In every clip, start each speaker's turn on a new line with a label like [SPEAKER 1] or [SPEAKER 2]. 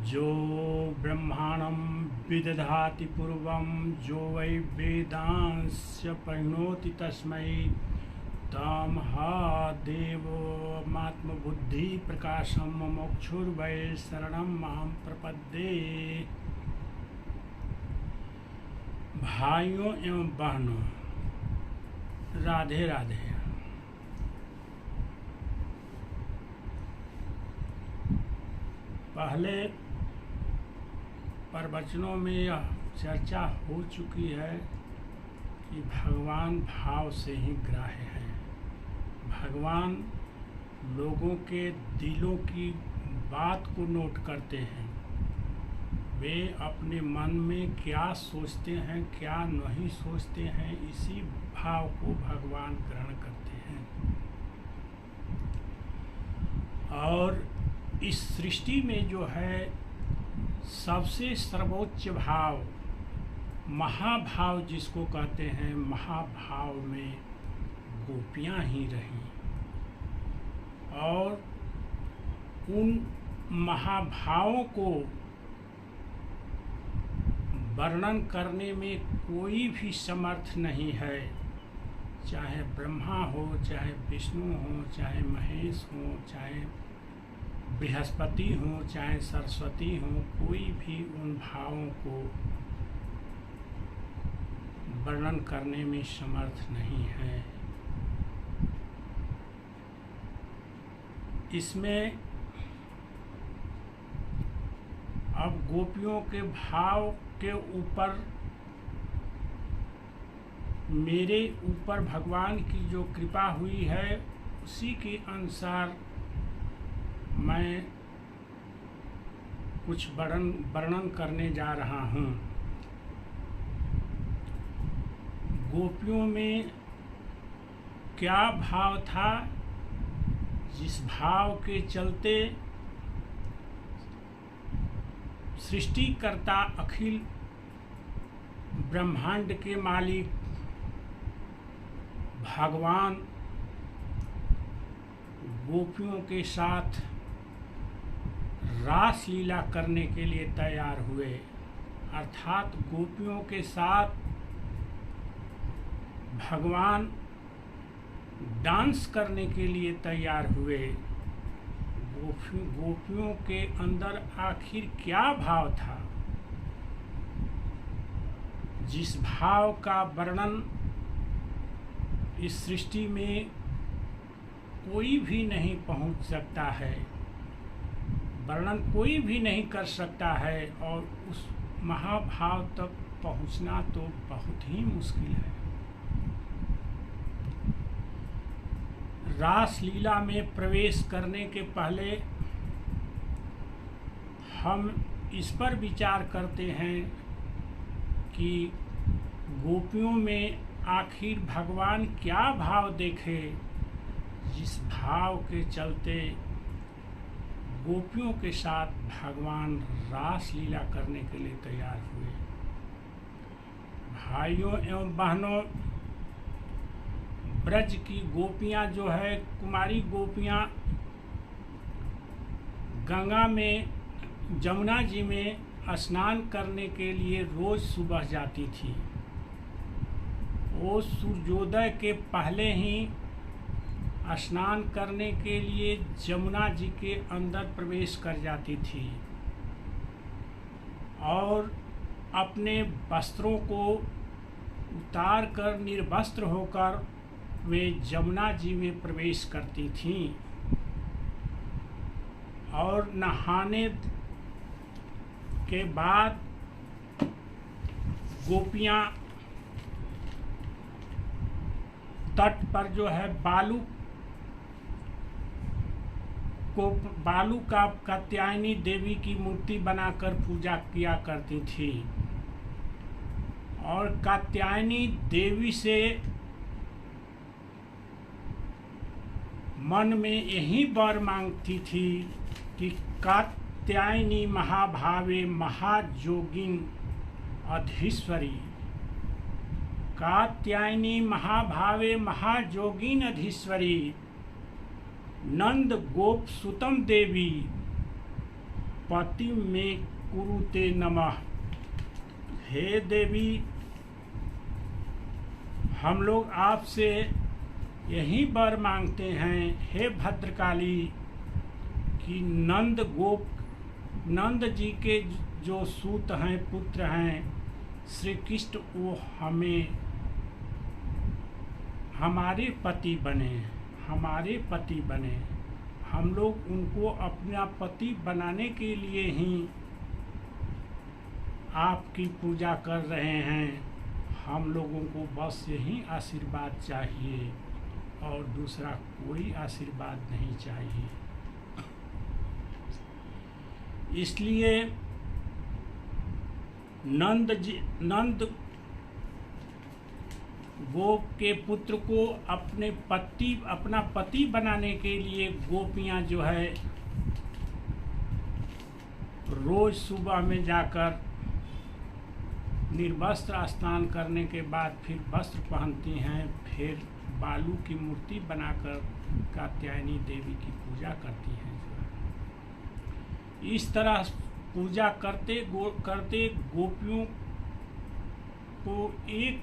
[SPEAKER 1] जो ब्रह्माणं विदधाति पूर्वं जो वै वेदांस्य परिणोति तस्मै तमहादेवमात्मबुद्धि प्रकाशं मोक्षुर्वै शरणं मां प्रपद्ये। भाइयों एवं बहनों, राधे राधे। पहले प्रवचनों में यह चर्चा हो चुकी है कि भगवान भाव से ही ग्राह्य हैं। भगवान लोगों के दिलों की बात को नोट करते हैं। वे अपने मन में क्या सोचते हैं, क्या नहीं सोचते हैं, इसी भाव को भगवान ग्रहण करते हैं। और इस सृष्टि में जो है सबसे सर्वोच्च भाव, महाभाव जिसको कहते हैं, महाभाव में गोपियाँ ही रहीं। और उन महाभावों को वर्णन करने में कोई भी समर्थ नहीं है, चाहे ब्रह्मा हो, चाहे विष्णु हो, चाहे महेश हो, चाहे बृहस्पति हो, चाहे सरस्वती हो, कोई भी उन भावों को वर्णन करने में समर्थ नहीं है। इसमें अब गोपियों के भाव के ऊपर मेरे ऊपर भगवान की जो कृपा हुई है उसी के अनुसार मैं कुछ वर्णन करने जा रहा हूँ। गोपियों में क्या भाव था, जिस भाव के चलते सृष्टिकर्ता अखिल ब्रह्मांड के मालिक भगवान गोपियों के साथ रास लीला करने के लिए तैयार हुए। अर्थात गोपियों के साथ भगवान डांस करने के लिए तैयार हुए। गोपियों के अंदर आखिर क्या भाव था, जिस भाव का वर्णन इस सृष्टि में कोई भी नहीं पहुंच सकता है, वर्णन कोई भी नहीं कर सकता है, और उस महाभाव तक पहुंचना तो बहुत ही मुश्किल है। रास लीला में प्रवेश करने के पहले हम इस पर विचार करते हैं कि गोपियों में आखिर भगवान क्या भाव देखे, जिस भाव के चलते गोपियों के साथ भगवान रास लीला करने के लिए तैयार हुए। भाइयों एवं बहनों, ब्रज की गोपियाँ जो है, कुमारी गोपियाँ गंगा में, जमुना जी में स्नान करने के लिए रोज सुबह जाती थी। वो सूर्योदय के पहले ही स्नान करने के लिए जमुना जी के अंदर प्रवेश कर जाती थी और अपने वस्त्रों को उतार कर निर्वस्त्र होकर वे जमुना जी में प्रवेश करती थीं। और नहाने के बाद गोपियाँ तट पर जो है बालू का कात्यायनी देवी की मूर्ति बनाकर पूजा किया करती थी और कात्यायनी देवी से मन में यही वर मांगती थी कि कात्यायनी महाभावे महाजोगिन अधीश्वरी, कात्यायनी महाभावे महाजोगिन अधीश्वरी, नंद गोप सुतम देवी पति में कुरुते नमः। हे देवी, हम लोग आपसे यही वर मांगते हैं, हे भद्रकाली, कि नंद जी के जो सूत हैं, पुत्र हैं श्री कृष्ण, वो हमारे पति बने। हम लोग उनको अपना पति बनाने के लिए ही आपकी पूजा कर रहे हैं। हम लोगों को बस यही आशीर्वाद चाहिए और दूसरा कोई आशीर्वाद नहीं चाहिए। इसलिए नंद गोप के पुत्र को अपना पति बनाने के लिए गोपियां जो है रोज सुबह में जाकर निर्वस्त्र स्नान करने के बाद फिर वस्त्र पहनती हैं, फिर बालू की मूर्ति बनाकर कात्यायनी देवी की पूजा करती हैं। इस तरह पूजा करते गोपियों को 1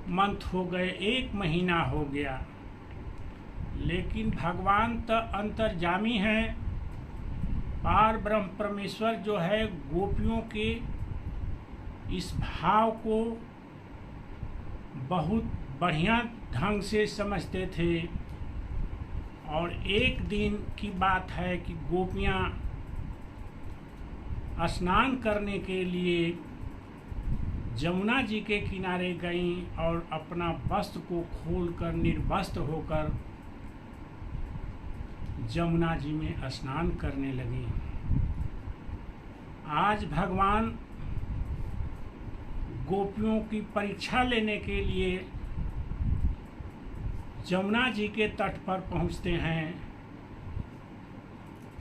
[SPEAKER 1] मंथ हो गए, 1 महीना हो गया, लेकिन भगवान तो अंतर्यामी हैं। पार ब्रह्म परमेश्वर जो है गोपियों के इस भाव को बहुत बढ़िया ढंग से समझते थे। और एक दिन की बात है कि गोपियां स्नान करने के लिए जमुना जी के किनारे गईं और अपना वस्त्र को खोलकर निर्वस्त्र होकर जमुना जी में स्नान करने लगी। आज भगवान गोपियों की परीक्षा लेने के लिए जमुना जी के तट पर पहुंचते हैं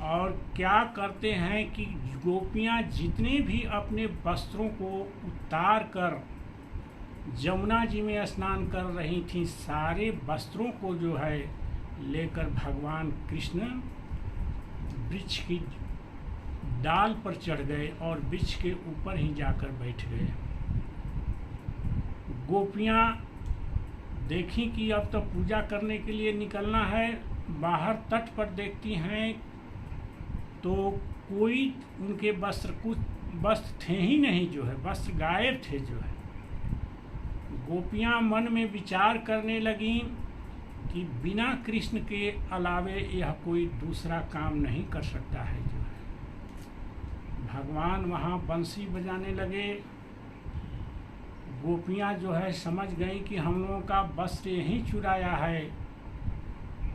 [SPEAKER 1] और क्या करते हैं कि गोपियां जितने भी अपने वस्त्रों को उतार कर जमुना जी में स्नान कर रही थीं, सारे वस्त्रों को जो है लेकर भगवान कृष्ण वृक्ष की डाल पर चढ़ गए और वृक्ष के ऊपर ही जाकर बैठ गए। गोपियां देखी कि अब तो पूजा करने के लिए निकलना है, बाहर तट पर देखती हैं तो कोई उनके वस्त्र थे ही नहीं, जो है वस्त्र गायब थे। जो है गोपियां मन में विचार करने लगीं कि बिना कृष्ण के अलावे यह कोई दूसरा काम नहीं कर सकता है। जो है भगवान वहाँ बंसी बजाने लगे। गोपियां जो है समझ गई कि हम लोगों का वस्त्र यहीं चुराया है।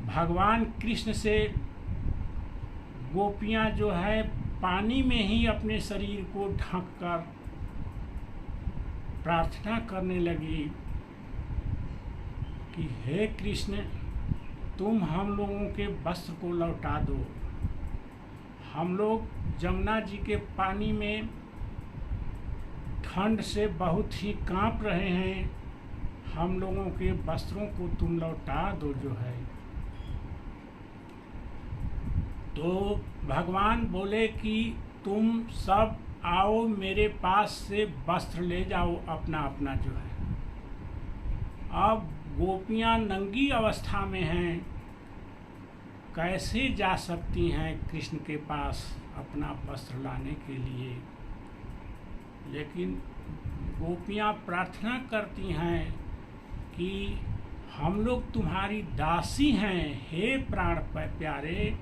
[SPEAKER 1] भगवान कृष्ण से गोपियां जो है पानी में ही अपने शरीर को ढककर प्रार्थना करने लगी कि हे कृष्ण, तुम हम लोगों के वस्त्र को लौटा दो। हम लोग जमुना जी के पानी में ठंड से बहुत ही कांप रहे हैं, हम लोगों के वस्त्रों को तुम लौटा दो। जो है तो भगवान बोले कि तुम सब आओ मेरे पास से वस्त्र ले जाओ अपना अपना। जो है अब गोपियां नंगी अवस्था में हैं, कैसे जा सकती हैं कृष्ण के पास अपना वस्त्र लाने के लिए। लेकिन गोपियां प्रार्थना करती हैं कि हम लोग तुम्हारी दासी हैं, हे प्राण प्यारे,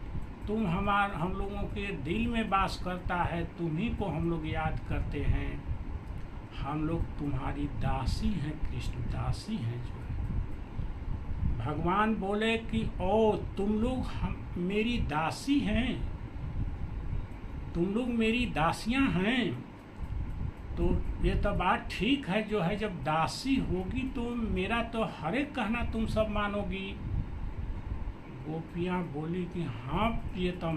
[SPEAKER 1] तुम हम लोगों के दिल में वास करता है, तुम्ही को हम लोग याद करते हैं, हम लोग तुम्हारी दासी हैं कृष्ण, दासी हैं। जो है भगवान बोले कि ओ तुम लोग मेरी दासी हैं, तुम लोग मेरी दासियां हैं, तो ये तो बात ठीक है। जो है जब दासी होगी तो मेरा तो हर एक कहना तुम सब मानोगी। गोपियाँ बोली कि हाँ प्रियतम,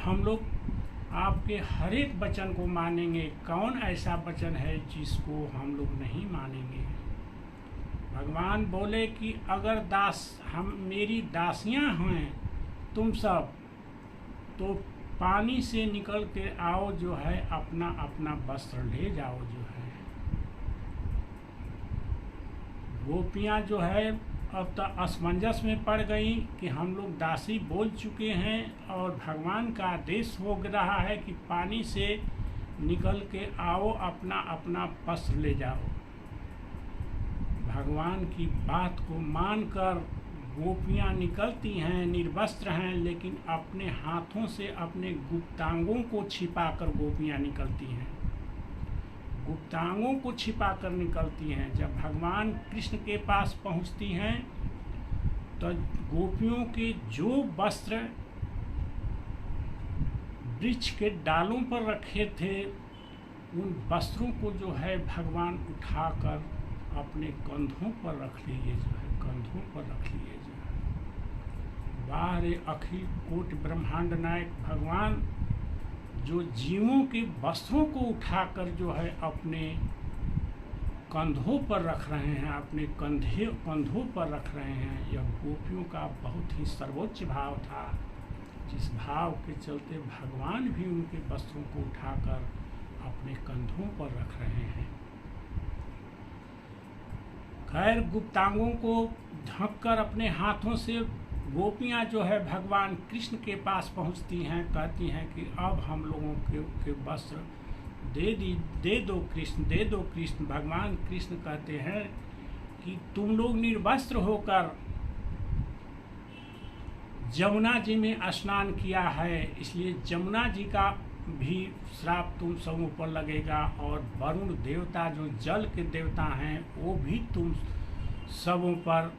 [SPEAKER 1] हम लोग आपके हर एक वचन को मानेंगे, कौन ऐसा वचन है जिसको हम लोग नहीं मानेंगे। भगवान बोले कि अगर हम मेरी दासियां हैं तुम सब, तो पानी से निकल के आओ जो है, अपना अपना वस्त्र ले जाओ जो है। गोपियाँ जो है अब तो असमंजस में पड़ गई कि हम लोग दासी बोल चुके हैं और भगवान का आदेश हो रहा है कि पानी से निकल के आओ, अपना अपना वस्त्र ले जाओ। भगवान की बात को मानकर गोपियाँ निकलती हैं, निर्वस्त्र हैं, लेकिन अपने हाथों से अपने गुप्तांगों को छिपाकर गोपियाँ निकलती हैं, गुप्तांगों को छिपाकर निकलती हैं। जब भगवान कृष्ण के पास पहुँचती हैं तो गोपियों के जो वस्त्र वृक्ष के डालों पर रखे थे, उन वस्त्रों को जो है भगवान उठाकर अपने कंधों पर रख लिए जो है, कंधों पर रख लिए जो है। वाह रे अखिल कोटि ब्रह्मांड नायक भगवान, जो जीवों के वस्त्रों को उठाकर जो है अपने कंधों पर रख रहे हैं, अपने कंधों पर रख रहे हैं। यह गोपियों का बहुत ही सर्वोच्च भाव था, जिस भाव के चलते भगवान भी उनके वस्त्रों को उठाकर अपने कंधों पर रख रहे हैं। खैर, गुप्तांगों को ढककर अपने हाथों से गोपियाँ जो है भगवान कृष्ण के पास पहुँचती हैं, कहती हैं कि अब हम लोगों के वस्त्र दे दो कृष्ण, दे दो कृष्ण। भगवान कृष्ण कहते हैं कि तुम लोग निर्वस्त्र होकर जमुना जी में स्नान किया है, इसलिए जमुना जी का भी श्राप तुम सबों पर लगेगा, और वरुण देवता जो जल के देवता हैं वो भी तुम सबों पर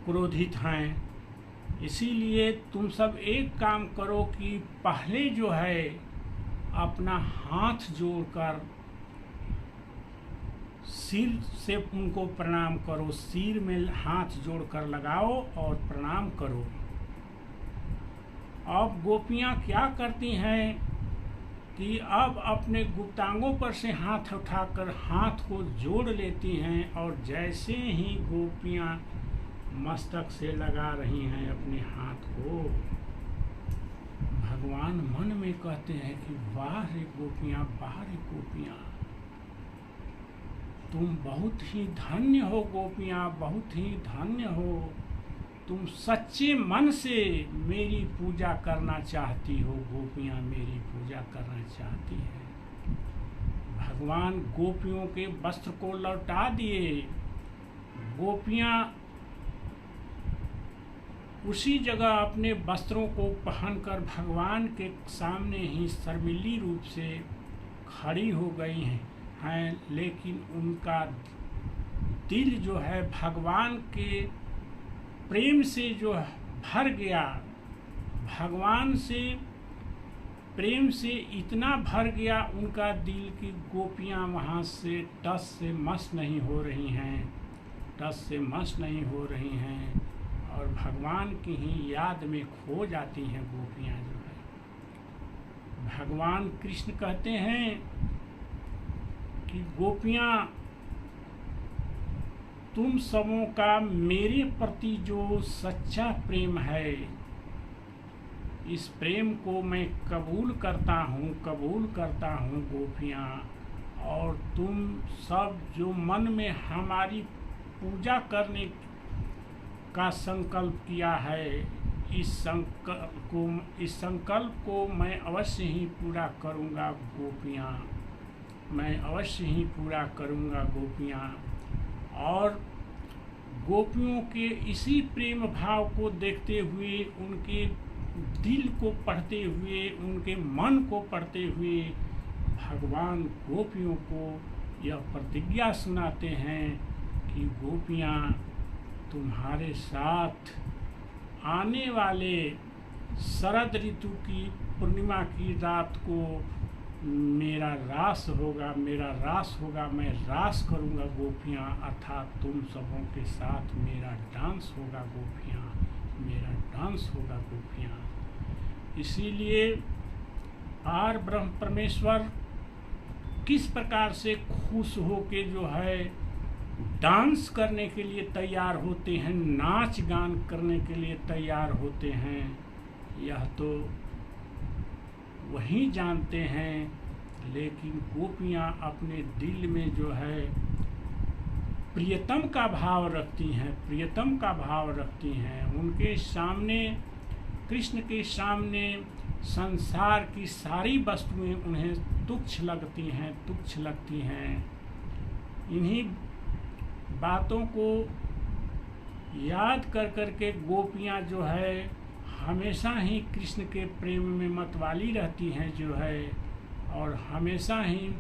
[SPEAKER 1] क्रोधित हैं। इसीलिए तुम सब एक काम करो कि पहले जो है अपना हाथ जोड़कर सिर से उनको प्रणाम करो, सिर में हाथ जोड़कर लगाओ और प्रणाम करो। अब गोपियाँ क्या करती हैं कि अब अपने गुप्तांगों पर से हाथ उठाकर हाथ को जोड़ लेती हैं, और जैसे ही गोपियाँ मस्तक से लगा रही हैं अपने हाथ को, भगवान मन में कहते हैं कि वाह रे गोपियाँ, वाह रे गोपियाँ, तुम बहुत ही धन्य हो गोपियाँ, बहुत ही धन्य हो। तुम सच्चे मन से मेरी पूजा करना चाहती हो, गोपियाँ मेरी पूजा करना चाहती हैं। भगवान गोपियों के वस्त्र को लौटा दिए। गोपियाँ उसी जगह अपने वस्त्रों को पहनकर भगवान के सामने ही शर्मिली रूप से खड़ी हो गई हैं, लेकिन उनका दिल जो है भगवान के प्रेम से जो भर गया, भगवान से प्रेम से इतना भर गया उनका दिल कि गोपियाँ वहाँ से टस से मस नहीं हो रही हैं, टस से मस नहीं हो रही हैं, और भगवान की ही याद में खो जाती हैं गोपियाँ जो है। भगवान कृष्ण कहते हैं कि गोपियाँ, तुम सबों का मेरे प्रति जो सच्चा प्रेम है, इस प्रेम को मैं कबूल करता हूँ गोपियाँ, और तुम सब जो मन में हमारी पूजा करने का संकल्प किया है, इस संकल्प को मैं अवश्य ही पूरा करूँगा गोपियाँ, मैं अवश्य ही पूरा करूँगा गोपियाँ। और गोपियों के इसी प्रेम भाव को देखते हुए, उनके दिल को पढ़ते हुए, उनके मन को पढ़ते हुए, भगवान गोपियों को यह प्रतिज्ञा सुनाते हैं कि गोपियाँ, तुम्हारे साथ आने वाले शरद ऋतु की पूर्णिमा की रात को मेरा रास होगा, मैं रास करूंगा गोपियाँ, अर्थात तुम सबों के साथ मेरा डांस होगा गोपियाँ, मेरा डांस होगा गोपियाँ। इसीलिए पार ब्रह्म परमेश्वर किस प्रकार से खुश होके जो है डांस करने के लिए तैयार होते हैं, नाच गान करने के लिए तैयार होते हैं, यह तो वही जानते हैं, लेकिन गोपियाँ अपने दिल में जो है प्रियतम का भाव रखती हैं, प्रियतम का भाव रखती हैं। उनके सामने, कृष्ण के सामने संसार की सारी वस्तुएं उन्हें तुच्छ लगती हैं, तुच्छ लगती हैं। इन्हीं बातों को याद कर कर के गोपियाँ जो है हमेशा ही कृष्ण के प्रेम में मतवाली रहती हैं जो है, और हमेशा ही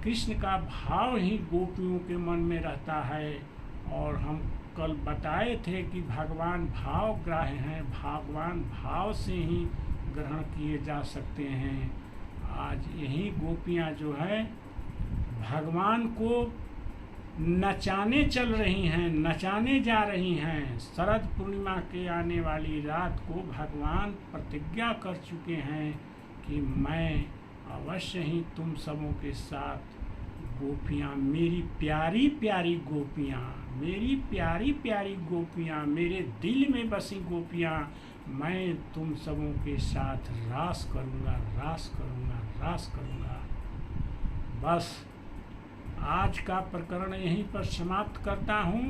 [SPEAKER 1] कृष्ण का भाव ही गोपियों के मन में रहता है। और हम कल बताए थे कि भगवान भाव ग्राह्य हैं, भगवान भाव से ही ग्रहण किए जा सकते हैं। आज यही गोपियाँ जो है भगवान को नचाने चल रही हैं, नचाने जा रही हैं। शरद पूर्णिमा के आने वाली रात को भगवान प्रतिज्ञा कर चुके हैं कि मैं अवश्य ही तुम सबों के साथ, गोपियाँ, मेरी प्यारी प्यारी गोपियाँ, मेरी प्यारी प्यारी गोपियाँ, मेरे दिल में बसी गोपियाँ, मैं तुम सबों के साथ रास करूँगा, रास करूँगा, रास करूँगा। बस आज का प्रकरण यहीं पर समाप्त करता हूँ।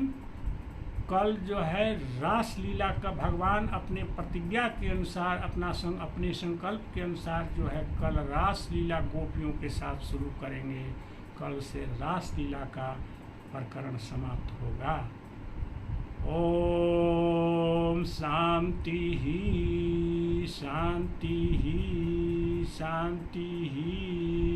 [SPEAKER 1] कल जो है रास लीला का भगवान अपने प्रतिज्ञा के अनुसार, अपने संकल्प के अनुसार जो है कल रास लीला गोपियों के साथ शुरू करेंगे। कल से रास लीला का प्रकरण समाप्त होगा। ओम शांति ही शांति ही शांति ही।